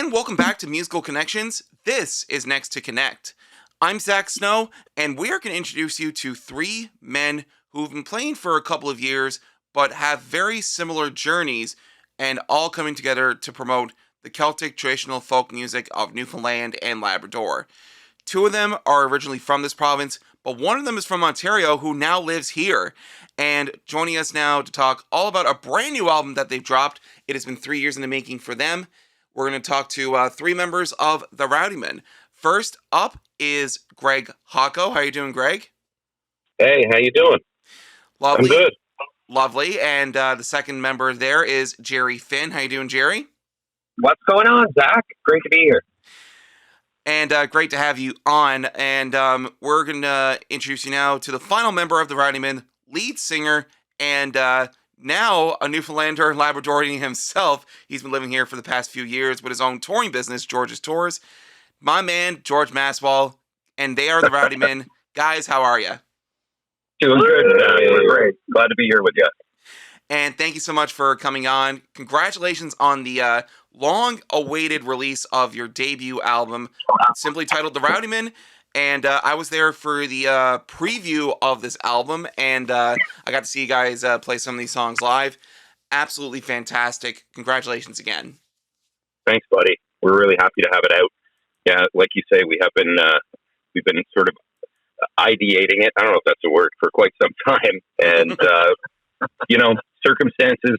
and welcome back to Musical Connections. This is Next to Connect. I'm Zach Snow, and we are going to introduce you to three men who've been playing for a couple of years, but have very similar journeys, and all coming together to promote the Celtic traditional folk music of Newfoundland and Labrador. Two of them are originally from this province, but one of them is from Ontario, who now lives here. And joining us now to talk all about a brand new album that they've dropped. It has been 3 years in the making for them. We're going to talk to three members of the Rowdymen. First up is Greg Hocko. How you doing, Greg? Hey, how you doing? Lovely. I'm good. Lovely. And the second member there is Gerry Finn. How you doing, Gerry? What's going on, Zach? Great to be here. And great to have you on. And we're going to introduce you now to the final member of the Rowdymen, lead singer, and now a Newfoundlander and Labradorian himself. He's been living here for the past few years with his own touring business, George's Tours. My man, George Maswell, and they are the Rowdymen. Guys, how are you? Doing good. We're great. Glad to be here with you. And thank you so much for coming on. Congratulations on the long-awaited release of your debut album, simply titled The Rowdymen. And I was there for the preview of this album, and I got to see you guys play some of these songs live. Absolutely fantastic. Congratulations again. Thanks, buddy. We're really happy to have it out. Yeah, like you say, we've been sort of ideating it. I don't know if that's a word, for quite some time. And, circumstances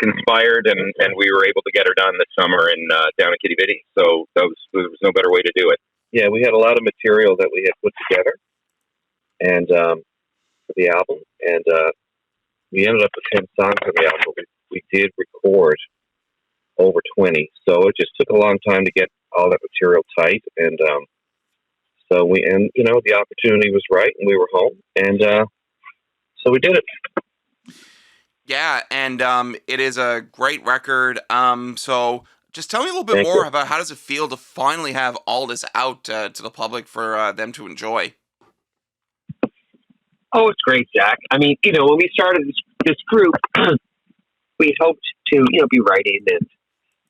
conspired, and we were able to get her done this summer down in Kitty Vitty. So there was no better way to do it. Yeah, we had a lot of material that we had put together, and for the album, and we ended up with 10 songs on the album. We did record over 20, so it just took a long time to get all that material tight, and the opportunity was right, and we were home, and so we did it. Yeah, and it is a great record. So just tell me a little bit Thank more you. about how does it feel to finally have all this out to the public for them to enjoy. Oh, it's great, Zach. I mean, when we started this group, we hoped to, be writing and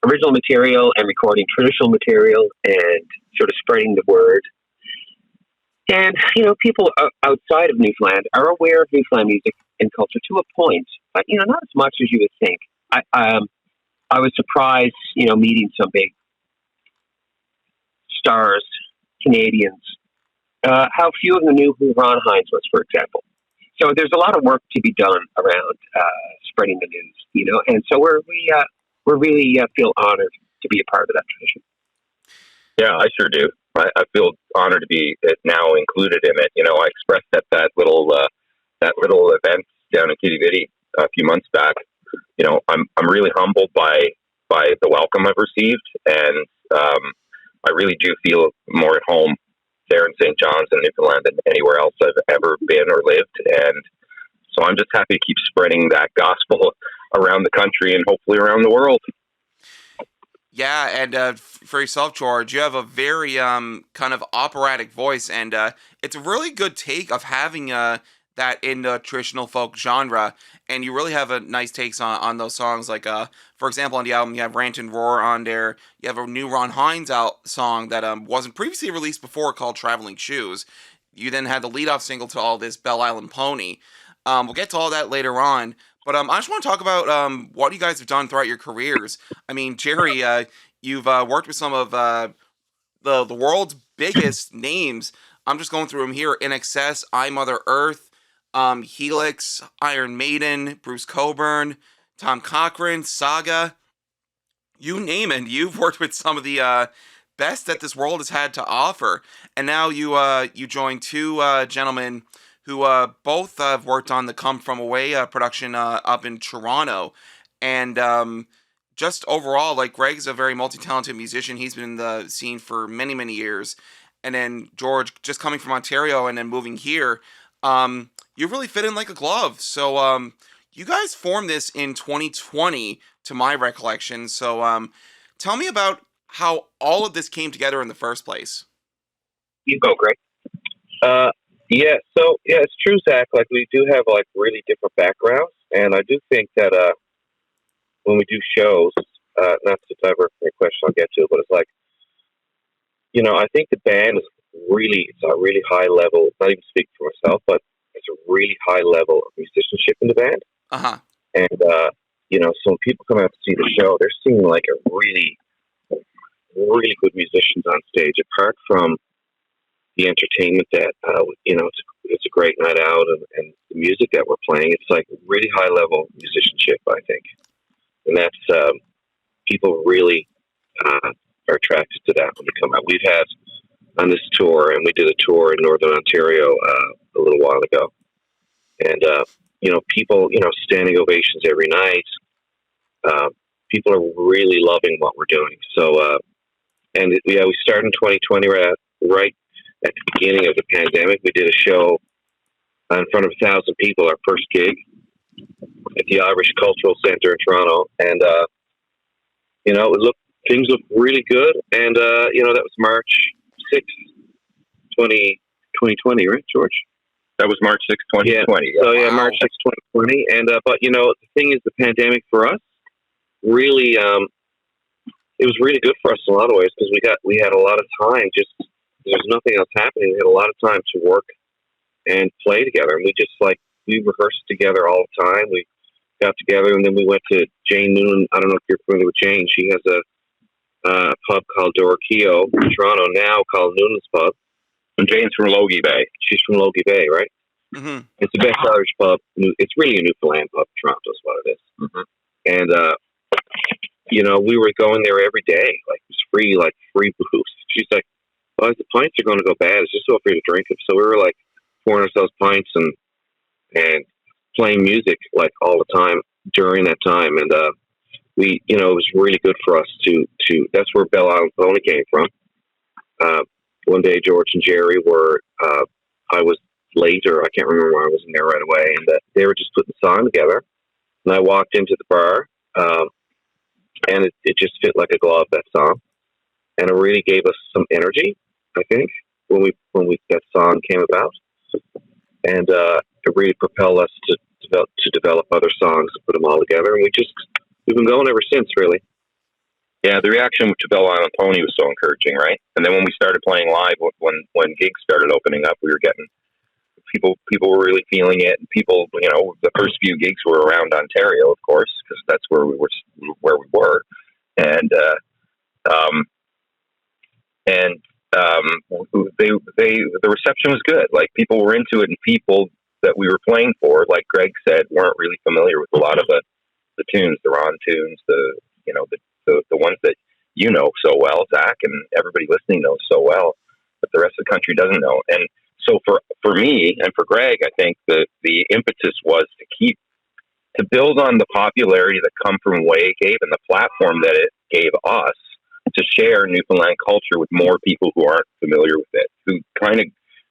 original material and recording traditional material and sort of spreading the word. And, people outside of Newfoundland are aware of Newfoundland music and culture to a point, but, not as much as you would think. I was surprised, meeting some big stars, Canadians, how few of them knew who Ron Hines was, for example. So there's a lot of work to be done around spreading the news, and so we really feel honored to be a part of that tradition. Yeah, I sure do. I feel honored to be now included in it. I expressed at that little event down in Kitty Vitty a few months back. I'm really humbled by the welcome I've received, and I really do feel more at home there in St. John's and Newfoundland than anywhere else I've ever been or lived. And so I'm just happy to keep spreading that gospel around the country and hopefully around the world. Yeah, and for yourself, George, you have a very kind of operatic voice, and it's a really good take of having that in the traditional folk genre, and you really have a nice takes on those songs. Like, for example, on the album, you have Rant and Roar on there. You have a new Ron Hines song that wasn't previously released before called Travelling Shoes. You then had the lead-off single to all this, Belle Island Pony. We'll get to all that later on. But I just want to talk about what you guys have done throughout your careers. I mean, Gerry, you've worked with some of the world's biggest names. I'm just going through them here. INXS, I Mother Earth, Helix, Iron Maiden, Bruce Cockburn, Tom Cochrane, Saga. You name it. You've worked with some of the best that this world has had to offer. And now you join two gentlemen who both have worked on the Come From Away production up in Toronto. And just overall, like, Greg's a very multi-talented musician. He's been in the scene for many, many years. And then George, just coming from Ontario and then moving here, you really fit in like a glove. So you guys formed this in 2020, to my recollection. So tell me about how all of this came together in the first place. You go, Greg. It's true, Zach. Like, we do have really different backgrounds, and I do think that when we do shows, not to divert from your question, I'll get to it, but it's like, I think the band is it's a really high level, not even speaking for myself, but it's a really high level of musicianship in the band. Uh-huh. And, so when people come out to see the show, they're seeing like a really, really good musicians on stage, apart from the entertainment that, it's a great night out, and the music that we're playing. It's like really high level musicianship, I think. And that's, people really are attracted to that when they come out. We've had on this tour, and we did a tour in Northern Ontario a little while ago. And, people, standing ovations every night. People are really loving what we're doing. So, we started in 2020 right at the beginning of the pandemic. We did a show in front of 1,000 people, our first gig at the Irish Cultural Centre in Toronto. And, things look really good. And, that was March 6th, 2020, right, George? That was March 6th, 2020. Yeah. So, Wow. March 6th, 2020. And, but, the thing is, the pandemic for us really, it was really good for us in a lot of ways, because we had a lot of time, just there's nothing else happening. We had a lot of time to work and play together. And we rehearsed together all the time. We got together, and then we went to Jane Noonan. I don't know if you're familiar with Jane. She has a pub called Dorkio in Toronto now, called Noonan's Pub. And Jane's from Logie Bay. She's from Logie Bay, right? Mm-hmm. It's the best Irish pub. It's really a Newfoundland pub. Toronto is what it is. Mm-hmm. And, we were going there every day. Like, it was free booze. She's like, "Oh, the pints are going to go bad. It's just so free to drink them." So we were like pouring ourselves pints and playing music like all the time during that time. And, it was really good for us to that's where Bell Island Pony came from. One day, George and Gerry were, I was late, or I can't remember why I wasn't there right away, and they were just putting the song together. And I walked into the bar, and it just fit like a glove, that song. And it really gave us some energy, I think, when that song came about. And it really propelled us to develop other songs and put them all together. And we've been going ever since, really. Yeah, the reaction to Bell Island Pony was so encouraging, right? And then when we started playing live, when gigs started opening up, we were getting people were really feeling it. And people, the first few gigs were around Ontario, of course, because that's where we were, and the reception was good. Like, people were into it, and people that we were playing for, like Greg said, weren't really familiar with a lot of the tunes, the Ron tunes, the ones that so well, Zach, and everybody listening knows so well, but the rest of the country doesn't know. And so for me and for Greg, I think the impetus was to build on the popularity that Come From Away gave, and the platform that it gave us to share Newfoundland culture with more people who aren't familiar with it, who kind of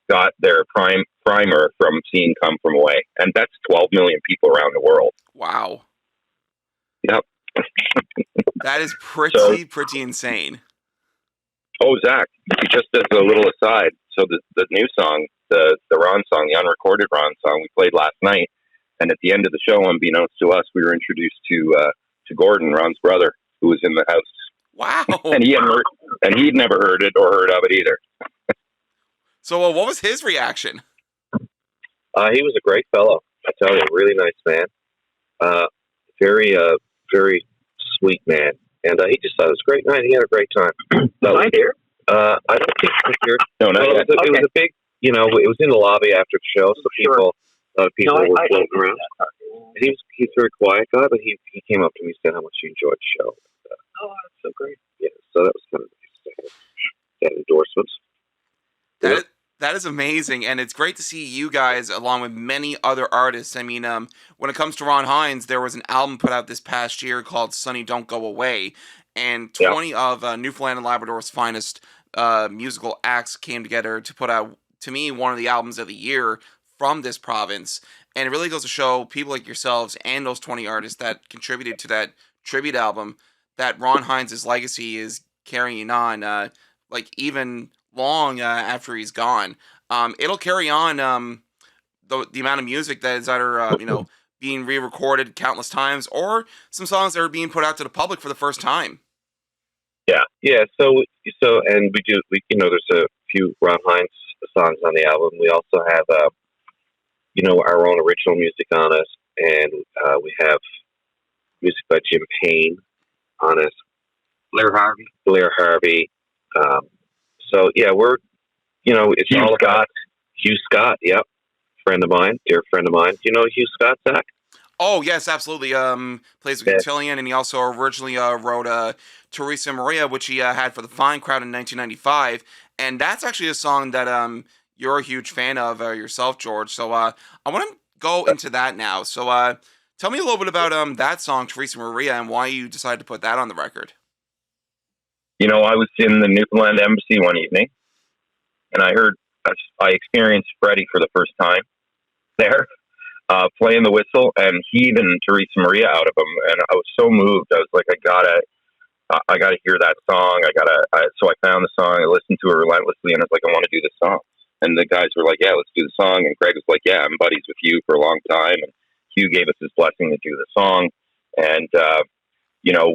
got their primer from seeing Come From Away. And that's 12 million people around the world. Wow. Yep. That is pretty insane. Oh, Zach, just as a little aside, so the new song, the Ron song, the unrecorded Ron song, we played last night, and at the end of the show, unbeknownst to us, we were introduced to Gordon, Ron's brother, who was in the house. Wow. And he'd never heard it or heard of it either. So what was his reaction? He was a great fellow. I tell you, really nice man. Very, very sweet man. And he just thought it was a great night. He had a great time. Was I there? I don't think he was here. No, not yet. It was a big, it was in the lobby after the show, so a lot of people were floating around. And he's a very quiet guy, but he came up to me and said how much he enjoyed the show. That's so great. Yeah, so that was kind of nice. That endorsement. That is amazing, and it's great to see you guys along with many other artists. I mean, when it comes to Ron Hines, there was an album put out this past year called Sonny Don't Go Away, and 20 of Newfoundland and Labrador's finest musical acts came together to put out, to me, one of the albums of the year from this province. And it really goes to show people like yourselves and those 20 artists that contributed to that tribute album that Ron Hines' legacy is carrying on, even long after he's gone. It'll carry on the amount of music that is either being re-recorded countless times, or some songs that are being put out to the public for the first time. Yeah. So, and we do. There's a few Ron Hines songs on the album. We also have, our own original music on it, and we have music by Jim Payne on it. Blair Harvey. So yeah, it's Hugh all Scott. about Hugh Scott. Yep, dear friend of mine. Do you know Hugh Scott, Zach? Oh yes, absolutely. Plays with Cotillion, and he also originally wrote Teresa Maria, which he had for the Fine Crowd in 1995, and that's actually a song that you're a huge fan of yourself, George. So I want to go into that now. So tell me a little bit about that song, Teresa Maria, and why you decided to put that on the record. I was in the Newfoundland Embassy one evening, and I experienced Freddie for the first time there. Playing the whistle and heaving Teresa Maria out of him, and I was so moved. I was like, I gotta hear that song. So I found the song. I listened to it relentlessly, and I was like, I want to do this song. And the guys were like, yeah, let's do the song. And Greg was like, yeah, I'm buddies with Hugh for a long time, and Hugh gave us his blessing to do the song. And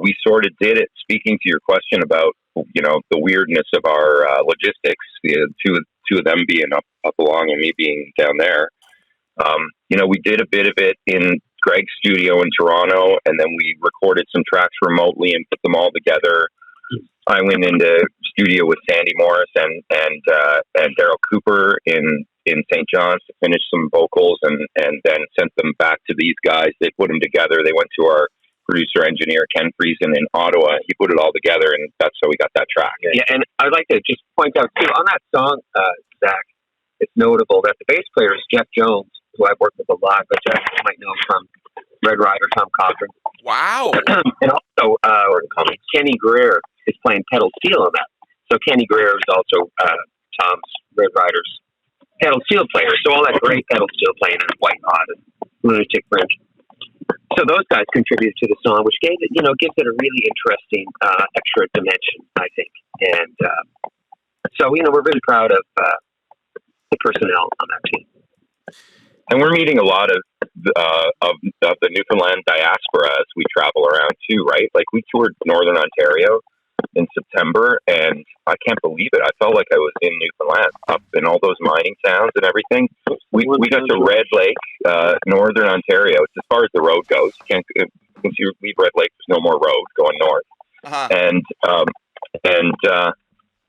we sort of did it. Speaking to your question about the weirdness of our logistics, the two of them being up along and me being down there. We did a bit of it in Greg's studio in Toronto, and then we recorded some tracks remotely and put them all together. I went into studio with Sandy Morris and Daryl Cooper in St. John's to finish some vocals, and then sent them back to these guys. They put them together. They went to our producer engineer Ken Friesen in Ottawa. He put it all together, and that's how we got that track. Yeah, and I'd like to just point out too on that song, Zach. It's notable that the bass player is Jeff Jones, who I've worked with a lot, but Jeff you might know from Red Rider, Tom Cochran. Wow. And also, Kenny Greer is playing pedal steel on that. So Kenny Greer is also Tom's Red Rider's pedal steel player. So all that great pedal steel playing in White Hot and Lunatic Fringe. So those guys contributed to the song, which gives it a really interesting extra dimension, I think. And so we're really proud of the personnel on that team. And we're meeting a lot of the Newfoundland diaspora as we travel around too, right? Like we toured Northern Ontario in September, and I can't believe it. I felt like I was in Newfoundland, up in all those mining towns and everything. We got to Red Lake, Northern Ontario. It's as far as the road goes. You can't, once you leave Red Lake, there's no more road going north. Uh-huh. And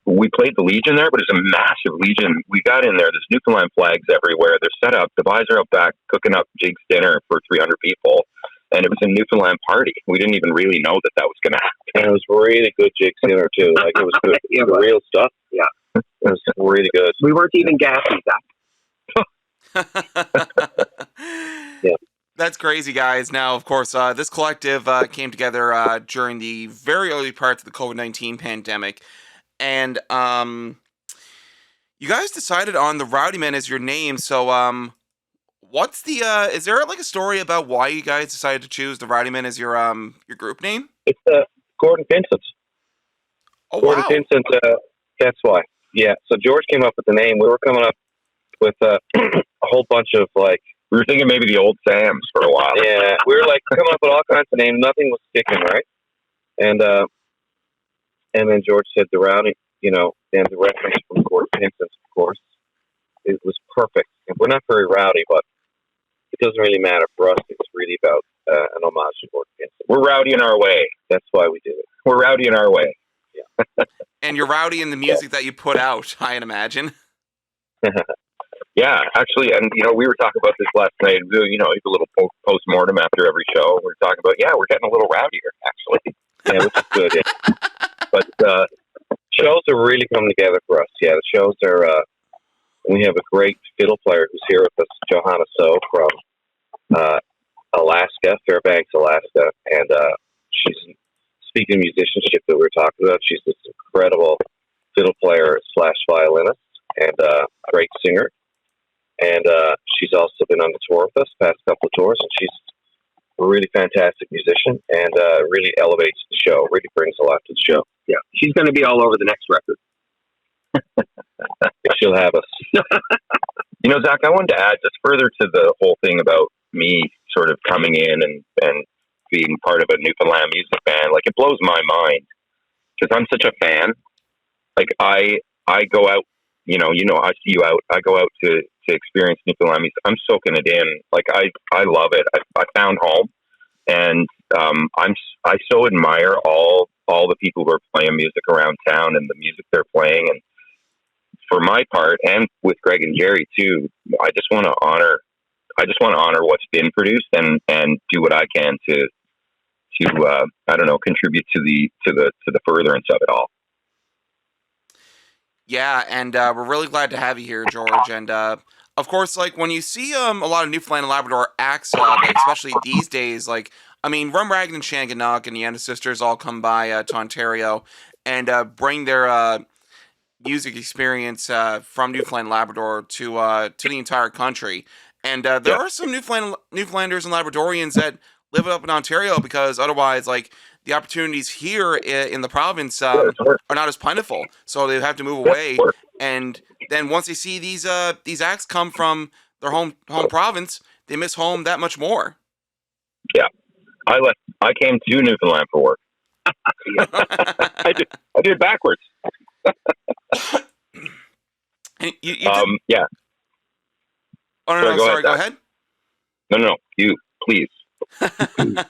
we played the Legion there, but it's a massive Legion. We got in there. There's Newfoundland flags everywhere. They're set up. The guys are out back cooking up Jig's dinner for 300 people. And it was a Newfoundland party. We didn't even really know that was going to happen. And it was really good Jig's dinner, too. Like, it was good. Yeah, the real stuff. Yeah. It was really good. We weren't even gassy, Zach. Yeah. That's crazy, guys. Now, of course, this collective came together during the very early parts of the COVID-19 pandemic. And you guys decided on the Rowdymen as your name. So what's the is there like a story about why you guys decided to choose the Rowdymen as your group name? It's Gordon Vincent. Oh, Gordon wow. Vincent, that's why. Yeah, so George came up with the name. We were coming up with a whole bunch of we were thinking maybe the old Sams for a while. Yeah, we were coming up with all kinds of names. Nothing was sticking, right? And then George said the Rowdy, and the reference from Gordon Vincent, of course, it was perfect. And we're not very rowdy, but it doesn't really matter for us. It's really about an homage to Gordon Vincent. We're rowdy in our way. That's why we do it. We're rowdy in our way. Yeah. And you're rowdy in the music that you put out, I'd imagine. Yeah, actually, and we were talking about this last night. A little post-mortem after every show. We were talking about, we're getting a little rowdier, actually. Yeah, which is good. Yeah. But shows are really coming together for us. Yeah, the shows are. We have a great fiddle player who's here with us, Johanna So from Alaska, Fairbanks, Alaska, and she's speaking of musicianship that we were talking about. She's this incredible fiddle player / violinist and great singer. And she's also been on the tour with us, past couple of tours, and she's a really fantastic musician and really elevates the show, really brings a lot to the show. Yeah, she's going to be all over the next record. If she'll have us. Zach, I wanted to add just further to the whole thing about me sort of coming in and being part of a Newfoundland music band. Like, it blows my mind because I'm such a fan. Like, I go out, I see you out. I go out to experience Newfoundland music. I'm soaking it in. Like, I love it. I found home, and I so admire all the people who are playing music around town and the music they're playing. And for my part, and with Greg and Gerry too, I just want to honor what's been produced and do what I can to I don't know, contribute to the furtherance of it all. Yeah, and we're really glad to have you here, George. And of course, like when you see a lot of Newfoundland and Labrador acts, like, especially these days, like I mean, Rum Rag and Shanganuk and the Anna Sisters all come by to Ontario and bring their music experience from Newfoundland and Labrador to the entire country. And there are some Newfoundlanders and Labradorians that live up in Ontario because otherwise, like, the opportunities here in the province are not as plentiful, so they have to move away. And then once they see these acts come from their home province, they miss home that much more. Yeah, I came to Newfoundland for work. I did it backwards. And you yeah. Oh no, sorry. Go ahead. No, you please. No.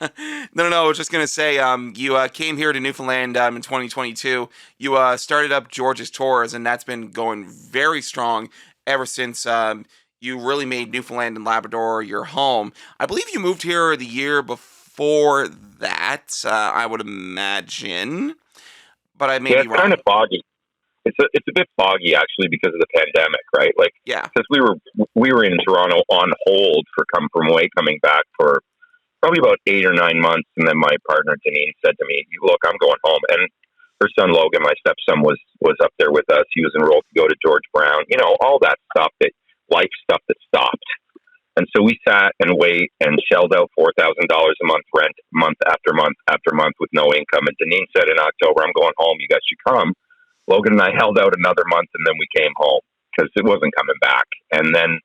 I was just gonna say, you came here to Newfoundland in 2022. You started up George's Tours, and that's been going very strong ever since. You really made Newfoundland and Labrador your home. I believe you moved here the year before that. I would imagine, but I may be wrong. It's kind of foggy. It's a bit foggy actually because of the pandemic, right? Like, yeah, because we were in Toronto on hold for Come From Away coming back for probably about 8 or 9 months, and then my partner Deneen said to me, "Look, I'm going home." And her son Logan, my stepson, was up there with us. He was enrolled to go to George Brown, all that stuff, that life stuff that stopped. And so we sat and wait and shelled out $4,000 a month rent, month after month after month, with no income. And Deneen said in October, "I'm going home. You guys should come." Logan and I held out another month, and then we came home because it wasn't coming back. And then,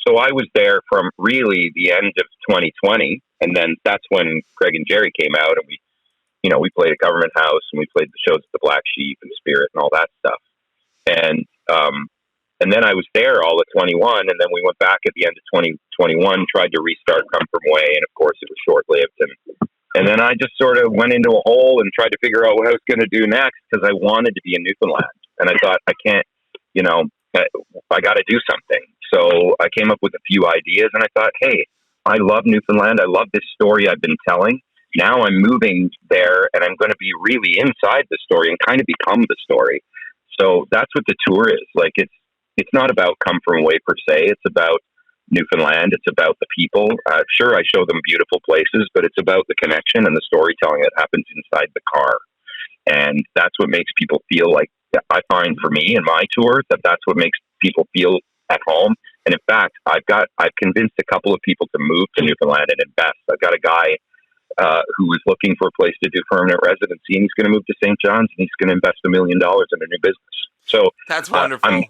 so I was there from really the end of 2020, and then that's when Greg and Gerry came out, and we played at Government House, and we played the shows at the Black Sheep and Spirit and all that stuff. And then I was there all of 21, and then we went back at the end of 2021, tried to restart Come From Away, and of course it was short-lived. And then I just sort of went into a hole and tried to figure out what I was going to do next, because I wanted to be in Newfoundland. And I thought, I can't, I got to do something. So I came up with a few ideas, and I thought, hey, I love Newfoundland. I love this story I've been telling. Now I'm moving there, and I'm going to be really inside the story and kind of become the story. So that's what the tour is. Like, it's not about Come From Away per se. It's about Newfoundland. It's about the people. Sure, I show them beautiful places, but it's about the connection and the storytelling that happens inside the car. And that's what makes people feel like, I find for me in my tour, that's what makes people feel at home. And in fact, I've convinced a couple of people to move to Newfoundland and invest. I've got a guy who was looking for a place to do permanent residency, and he's going to move to St. John's, and he's going to invest $1 million in a new business. So that's wonderful.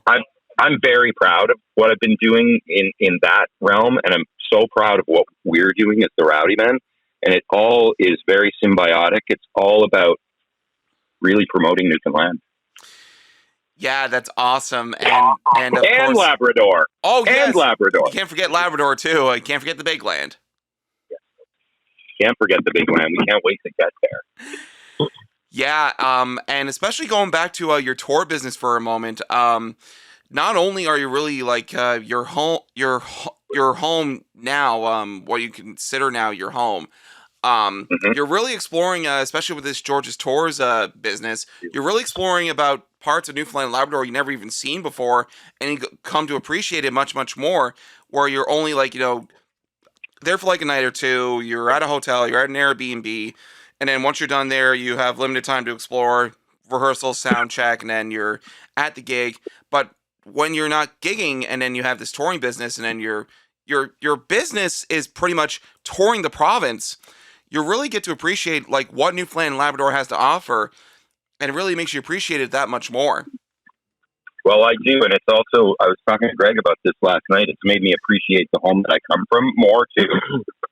I'm very proud of what I've been doing in that realm, and I'm so proud of what we're doing as the Rowdymen. And it all is very symbiotic. It's all about really promoting Newfoundland. Yeah, that's awesome. And of course, Labrador. Oh, yes. And Labrador. You can't forget Labrador, too. You can't forget the Big Land. Can't forget the Big Land. We can't wait to get there. Yeah, and especially going back to your tour business for a moment, not only are you really like your home now, what you consider now your home, you're really exploring, especially with this George's Tours business, you're really exploring about parts of Newfoundland and Labrador you never even seen before, and you come to appreciate it much, much more, where you're only like, there for like a night or two, you're at a hotel, you're at an Airbnb, and then once you're done there, you have limited time to explore, rehearsal, sound check, and then you're at the gig. But when you're not gigging, and then you have this touring business, and then your business is pretty much touring the province, you really get to appreciate like what Newfoundland and Labrador has to offer, and it really makes you appreciate it that much more. Well, I do, and it's also, I was talking to Greg about this last night, it's made me appreciate the home that I come from more too.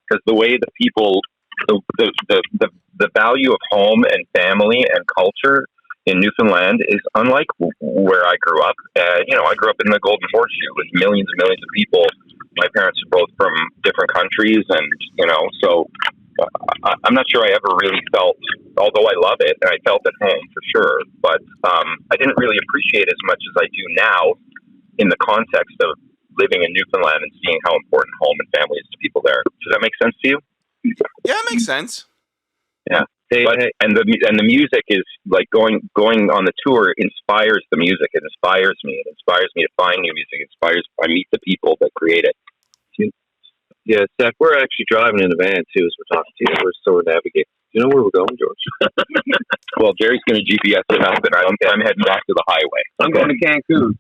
because the way the people, the value of home and family and culture in Newfoundland is unlike where I grew up. I grew up in the Golden Horseshoe with millions and millions of people. My parents are both from different countries, and so I'm not sure I ever really felt, although I love it and I felt at home for sure, but I didn't really appreciate it as much as I do now in the context of living in Newfoundland and seeing how important home and family is to people there. Does that make sense to you? Yeah, it makes sense. Yeah. And the music is like going on the tour inspires the music. It inspires me. It inspires me to find new music. I meet the people that create it. Yeah, Zach, we're actually driving in a van too as we're talking to you. We're sort of navigating. Do you know where we're going, George? Well, Gerry's going to GPS it up, and I'm heading back to the highway. I'm going to Cancun.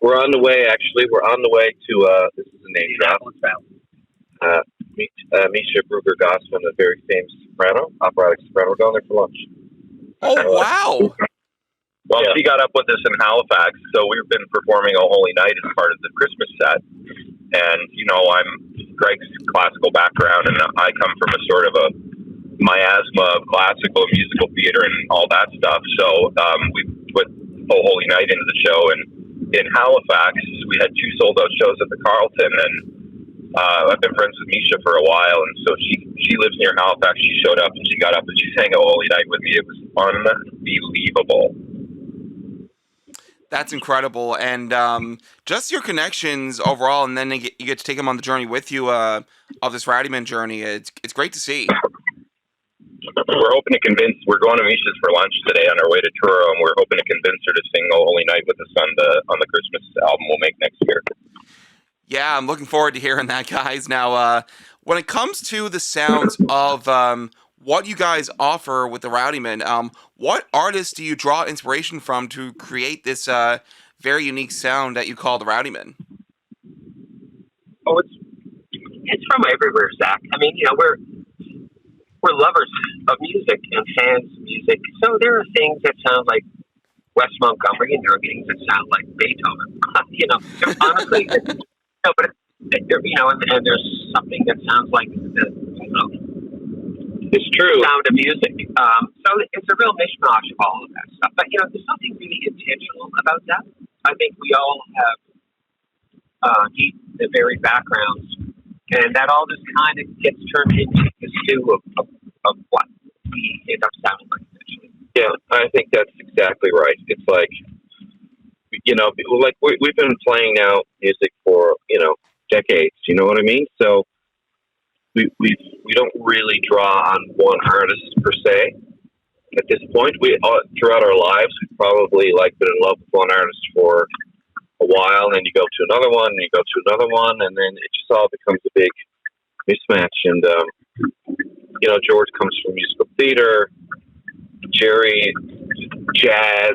we're on the way. Actually, we're on the way to this is a name drop. Misha Brugger-Gossman, a very famous soprano, operatic soprano. We're going there for lunch. Oh, wow. Well, she got up with us in Halifax, so we've been performing O Holy Night as part of the Christmas set. And, I'm Greg's classical background, and I come from a sort of a miasma of classical musical theater and all that stuff. So we put O Holy Night into the show, and in Halifax, we had 2 sold-out shows at the Carlton, and I've been friends with Misha for a while, and so she lives near Halifax. She showed up, and she got up, and she sang O Holy Night with me. It was unbelievable. That's incredible, and just your connections overall, and then you get to take them on the journey with you of this Rowdymen journey. It's great to see. We're hoping to convince. We're going to Misha's for lunch today on our way to Truro, and we're hoping to convince her to sing "O Holy Night" with us on the Christmas album we'll make next year. Yeah, I'm looking forward to hearing that, guys. Now, when it comes to the sounds of what you guys offer with the Rowdymen, what artists do you draw inspiration from to create this very unique sound that you call the Rowdymen? Oh, it's from everywhere, Zach. I mean, we're lovers of music and fans of music. So there are things that sound like Wes Montgomery, and there are things that sound like Beethoven. Honestly, but and there's something that sounds like it's true sound of music. So it's a real mishmash of all of that stuff. But there's something really intentional about that. I think we all have deep and varied backgrounds, and that all just kind of gets turned into the stew of what we end up sounding like eventually. Yeah, I think that's exactly right. It's like, like we've been playing now music for, decades, you know what I mean? So we don't really draw on one artist per se. At this point, throughout our lives, we've probably been in love with one artist for a while, and then you go to another one, and you go to another one, and then it just all becomes a big mismatch. And George comes from musical theater, Gerry, jazz,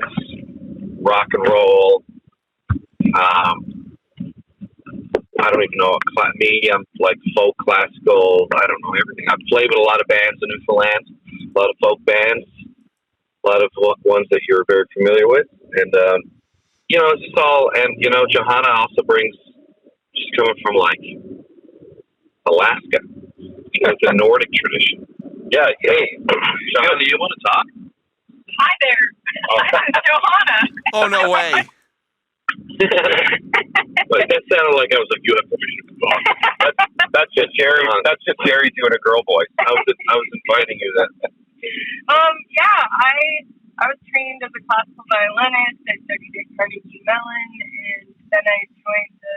rock and roll. I don't even know. Me, I'm like folk, classical. I don't know everything. I've played with a lot of bands in Newfoundland, a lot of folk bands, a lot of ones that you're very familiar with. And, it's just all, and, Johanna also brings, she's coming from Alaska. It's a Nordic tradition. Yeah, hey, Johanna, do you want to talk? Hi there. Oh. This is Johanna. Oh, no way. But that sounded like I was like, you have permission to talk. That's just Gerry. That's just Gerry doing a girl voice. I was inviting you then. Yeah, I was trained as a classical violinist at W. Carnegie Mellon, and then I joined the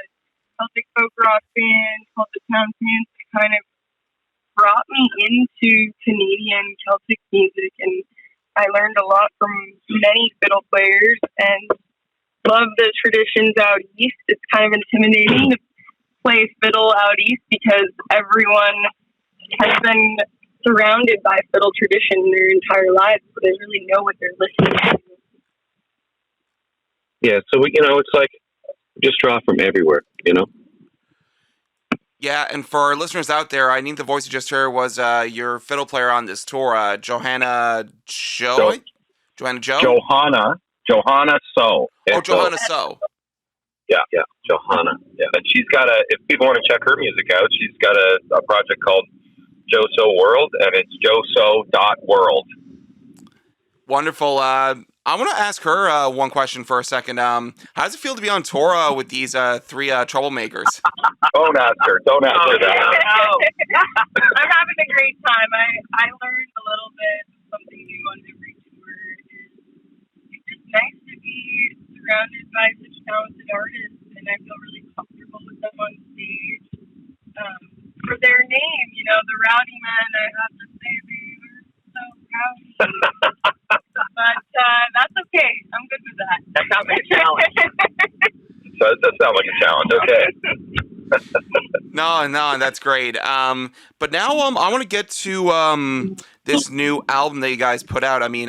Celtic folk rock band called the Townsends. It kind of brought me into Canadian Celtic music, and I learned a lot from many fiddle players and love the traditions out east. It's kind of intimidating to play fiddle out east because everyone has been surrounded by fiddle tradition their entire lives, so they really know what they're listening to. Yeah, so it's like just draw from everywhere, Yeah, and for our listeners out there, I think the voice you just heard was your fiddle player on this tour, Johanna Joe? Johanna Joe? Johanna So. Oh, Johanna So. Yeah, Johanna. Yeah, and she's got if people want to check her music out, she's got a project called Joso World, and it's joso.world. Wonderful. I want to ask her one question for a second. How does it feel to be on tour with these three troublemakers? Don't ask her. Don't ask her that. I'm having a great time. I learned a little bit of something new on every tour. It's just nice to be surrounded by such talented artists, and I feel really comfortable with them on stage. For their name, the Rowdymen, I have to say they were so rowdy. But that's okay. I'm good with that. That sounds like a challenge. So it does sound like a challenge. Okay. No, that's great. But now I want to get to this new album that you guys put out. I mean,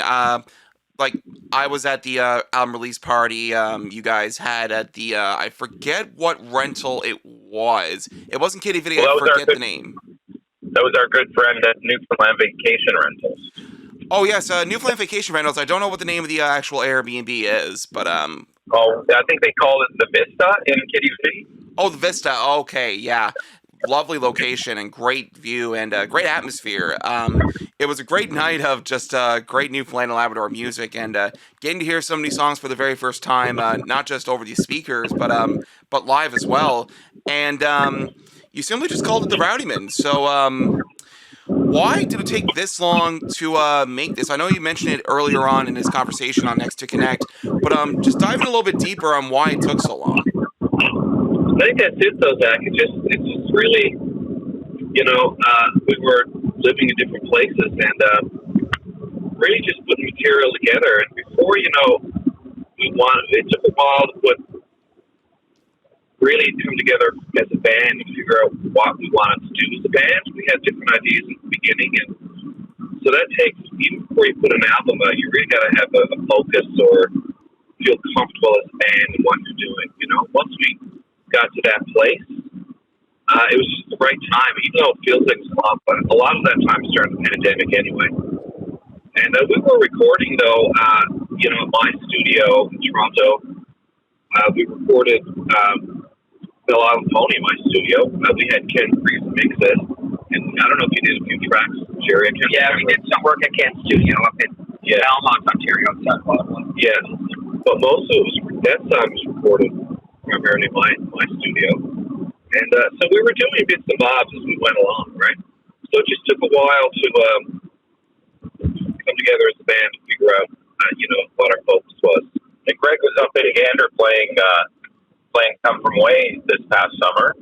like I was at the album release party you guys had at the I forget what rental it was. It wasn't Kitty Video. I forget the name. That was our good friend at Newfoundland Vacation Rentals. Oh yes, Newfoundland Vacation Rentals. I don't know what the name of the actual Airbnb is, but Oh, I think they call it the Vista in Kitty City. Oh, the Vista. Okay, yeah. Lovely location and great view and great atmosphere. It was a great night of just great Newfoundland and Labrador music and getting to hear some of these songs for the very first time, not just over the speakers, but live as well. And you simply just called it the Rowdymen. So why did it take this long to make this? I know you mentioned it earlier on in this conversation on NextIIConnect, but just diving a little bit deeper on why it took so long. I think that's it, though, Zach. It's just really, we were living in different places and really just putting material together. And before, it took a while to really come together as a band and figure out what we wanted to do as a band. We had different ideas in the beginning, and so that takes, even before you put an album out, you really got to have a focus or feel comfortable as a band in what you're doing. Once we got to that place, it was just the right time, even though it feels like it's a lot of that time was during the pandemic anyway. And we were recording, though, at my studio in Toronto. We recorded Bill Island Pony in my studio. We had Ken Freeze mix it. And I don't know if you did a few tracks, Gerry. Yeah, we did some work at Ken's studio up in Belmont, Ontario. Yeah, but most of that song was recorded primarily in my studio. And so we were doing bits and bobs as we went along, right? So it just took a while to come together as a band and figure out, what our focus was. And Greg was up in Gander playing Come From Way this past summer.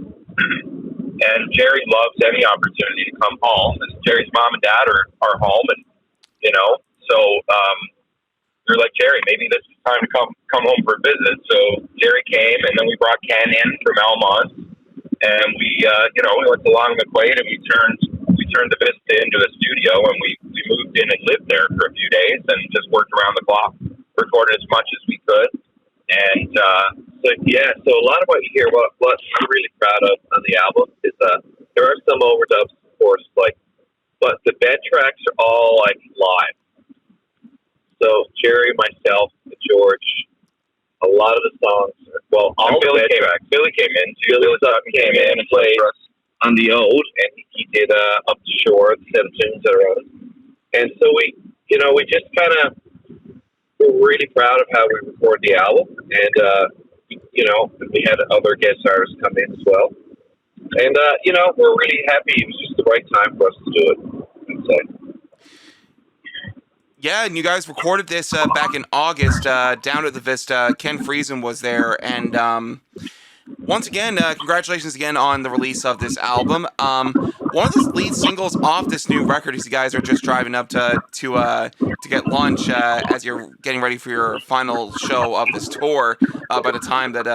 And Gerry loves any opportunity to come home. And Gerry's mom and dad are home, and so we were like, Gerry, maybe this is time to come home for a visit. So Gerry came, and then we brought Ken in from Almont, and we went to Long McQuaid, and we turned the Vista into a studio, and we moved in and lived there for a few days, and just worked around the clock, recorded as much as we could, and so a lot of what you hear, what I'm really proud of on the album is there are some overdubs, of course, but the bed tracks are all live. So Gerry, myself, George, a lot of the songs, all the bed tracks. Billy came in. Billy came in and played on the old, and he did Up the Shore, the set of tunes that are on it. And so we just kind of we're really proud of how we recorded the album, and we had other guest artists come in as well. And we're really happy. It was just the right time for us to do it, I'd say. Yeah, and you guys recorded this back in August down at the Vista. Ken Friesen was there, and once again, congratulations again on the release of this album. One of the lead singles off this new record is you guys are just driving up to get lunch as you're getting ready for your final show of this tour by the time that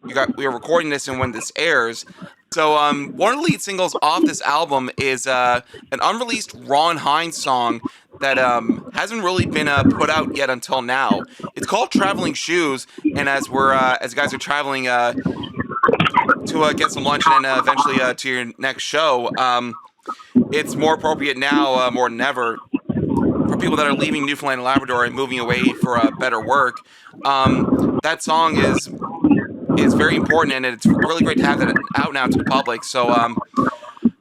we are recording this and when this airs. So one of the lead singles off this album is an unreleased Ron Hines song that hasn't really been put out yet until now. It's called Traveling Shoes, and as you guys are traveling to get some lunch and then eventually to your next show, it's more appropriate now more than ever for people that are leaving Newfoundland and Labrador and moving away for better work. That song is is very important, and it's really great to have that out now to the public. So,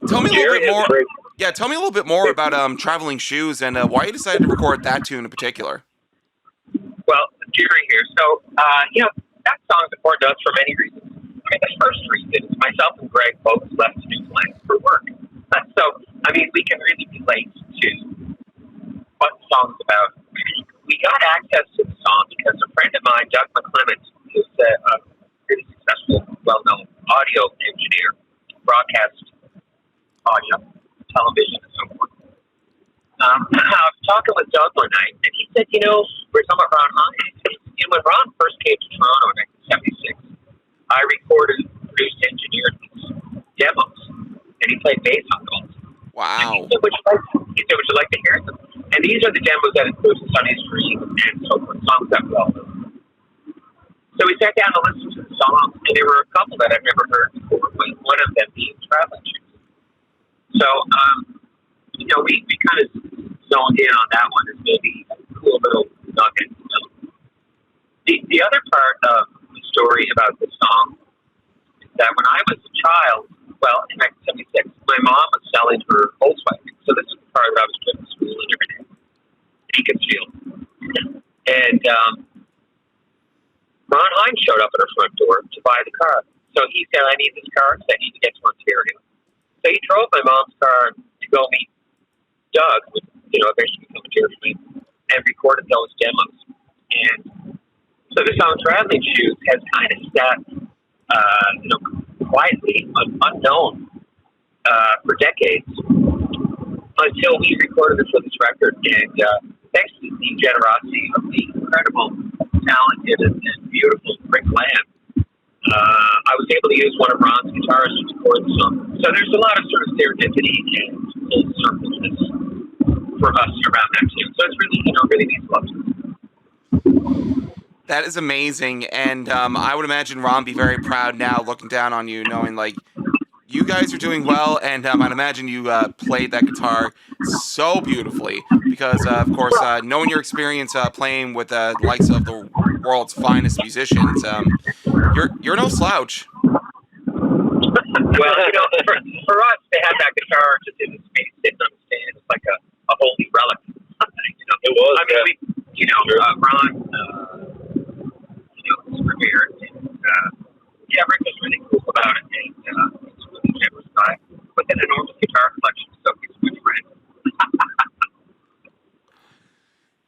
tell me a little Gerry bit is more. great. Yeah, tell me a little bit more about Traveling Shoes and why you decided to record that tune in particular. Well, Gerry here. So, that song's important to us for many reasons. I mean, the first reason is myself and Greg both left Newfoundland for work. So, I mean, we can really relate to what the song's about. We got access to the song because a friend of mine, Doug McClement, who's a pretty successful, well-known audio engineer, broadcast audio, television, and so forth. I was talking with Doug one night, and he said, we're talking about Ron Hines. When Ron first came to Toronto in 1976, I recorded, produced, engineered these demos, and he played bass on those. Wow. And he said, would you like to hear them? And these are the demos that include Sunny's Dream and so forth, songs that we all know. So we sat down to listen to the songs, and there were a couple that I've never heard before, with one of them being Travellin. So, we kind of zoned in on that one as maybe a cool little nugget. The other part of the story about this song is that when I was a child, well, in 1976, my mom was selling her Volkswagen. So this is the car that I was driven to school and everything. Beaconsfield. And Ron Hines showed up at her front door to buy the car. So he said, I need this car because I need to get to Ontario. So he drove my mom's car to go meet Doug, who eventually become a dear friend, and recorded those demos. And so the song Traveling Shoes has kind of sat, quietly, unknown for decades until we recorded it for this record. And thanks to the generosity of the incredible, talented, and beautiful Rick Lamb, I was able to use one of Ron's guitars to record the song. So there's a lot of sort of serendipity and full circleness for us around that too. So it's really, really means a lot to us. That is amazing, and I would imagine Ron be very proud now, looking down on you, knowing like you guys are doing well, and I'd imagine you played that guitar so beautifully because, of course, knowing your experience playing with the likes of the world's finest musicians, you're no slouch. Well, for us to have that guitar just in the space sitting on the stand is like a holy relic. It was. I mean, Ron, was prepared, and Rick was really cool about it, and it's a really generous guy with an enormous guitar collection, so he's a good friend.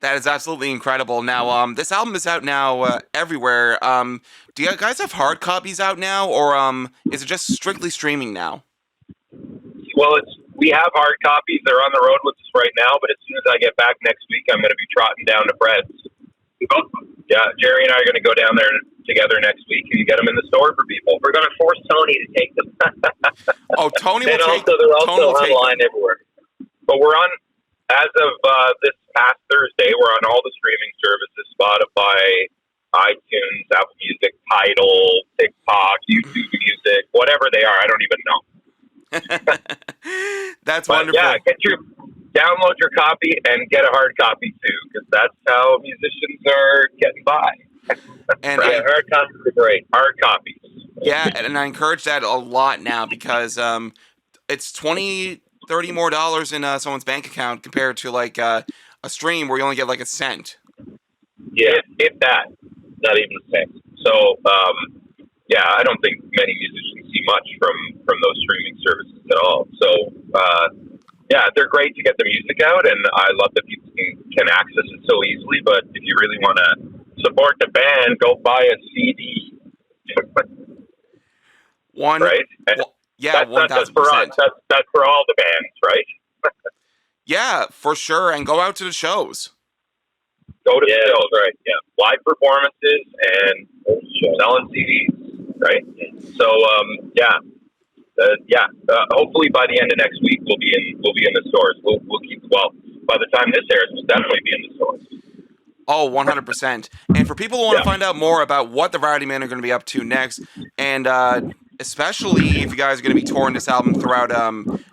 That is absolutely incredible. Now, this album is out now everywhere. Do you guys have hard copies out now, or is it just strictly streaming now? Well, we have hard copies. They're on the road with us right now, but as soon as I get back next week, I'm going to be trotting down to Fred's. Yeah, Gerry and I are going to go down there together next week and get them in the store for people. We're going to force Tony to take them. Oh, Tony will take them. They're also Tony online everywhere. But we're on, as of this past Thursday, we're on all the streaming services, Spotify, iTunes, Apple Music, Tidal, TikTok, YouTube Music, whatever they are. I don't even know. That's wonderful. Yeah, download your copy and get a hard copy too, because that's how musicians are getting by. And right. Hard copies are great. Hard copies. Yeah, and I encourage that a lot now because it's $20, $30 more in someone's bank account compared to like a stream where you only get like a cent. Yeah, if that, not even a cent. So yeah, I don't think many musicians see much from those streaming services at all. So yeah, they're great to get the music out, and I love that people can access it so easily. But if you really want to support the band, go buy a CD. Right? Yeah, that's not just for us. That's for all the bands, right? Yeah, for sure. And go out to the shows. Go to the shows, right? Yeah, live performances and selling CDs, right? So hopefully by the end of next week we'll be in the stores. We'll keep by the time this airs, we'll definitely be in the stores. Oh, 100%. And for people who want to find out more about what the Rowdymen are going to be up to next, and especially if you guys are going to be touring this album throughout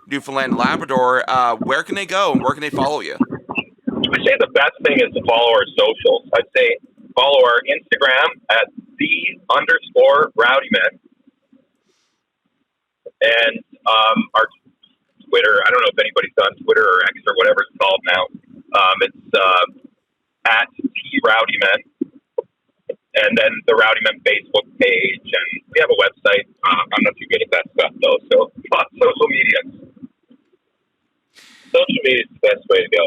Newfoundland and Labrador, where can they go and where can they follow you? I say the best thing is to follow our socials. I'd say follow our Instagram at _the_Rowdymen. or Rowdymen, and our Twitter. I don't know if anybody's on Twitter or X or whatever it's called now. It's at T Rowdymen, and then the Rowdymen Facebook page, and we have a website. I'm not too good at that stuff though, so social media. Social media is the best way to go.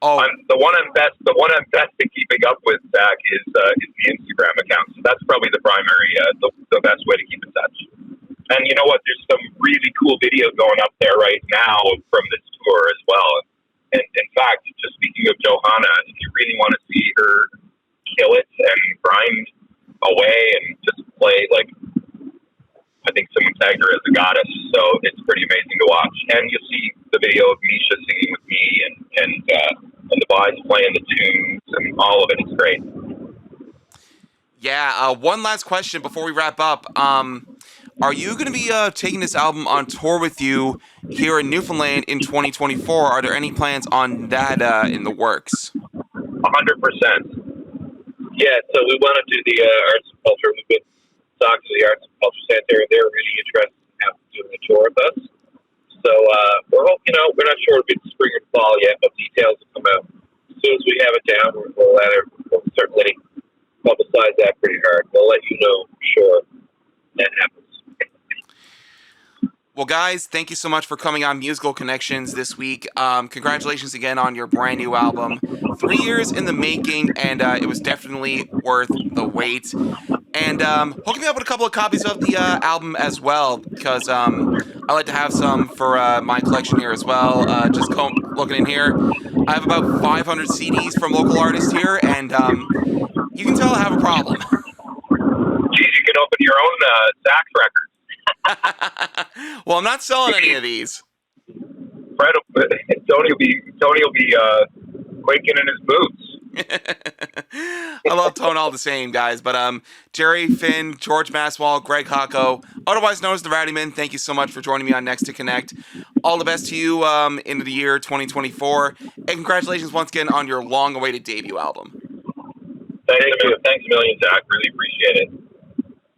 Oh, The one I'm best at keeping up with, Zach, is the Instagram account. So that's probably the primary, the best way to keep in touch. And you know what? There's some really cool videos going up there right now from this tour as well. And in fact, just speaking of Johanna, if you really want to see her kill it and grind away and just play like, I think someone tagged her as a goddess, so it's pretty amazing to watch. And you'll see the video of Misha singing with me and the boys playing the tunes and all of it. It's great. yeah. One last question before we wrap up. Are you going to be taking this album on tour with you here in Newfoundland in 2024? Are there any plans on that in the works? 100%. Yeah, so we want to do the arts and culture. We've been talking to the Arts and Culture Center, and they're really interested in doing a tour with us. So we're not sure if it's spring or fall yet, but details will come out as soon as we have it down. We'll certainly publicize that pretty hard. We'll let you know for sure when that happens. Well, guys, thank you so much for coming on Musical Connections this week. Congratulations again on your brand new album. 3 years in the making, and it was definitely worth the wait. And hook me up with a couple of copies of the album as well, because I like to have some for my collection here as well. Just looking in here, I have about 500 CDs from local artists here, and you can tell I have a problem. Geez, you can open your own Zach records. Well, I'm not selling any of these. Tony will be quaking in his boots. I love Tone all the same, guys. But Gerry, Finn, George Maswell, Greg Hocko, otherwise known as the Rowdymen, thank you so much for joining me on NextIIConnect. All the best to you into the year 2024, and congratulations once again on your long-awaited debut album. Thanks a million, Zach. Really appreciate it.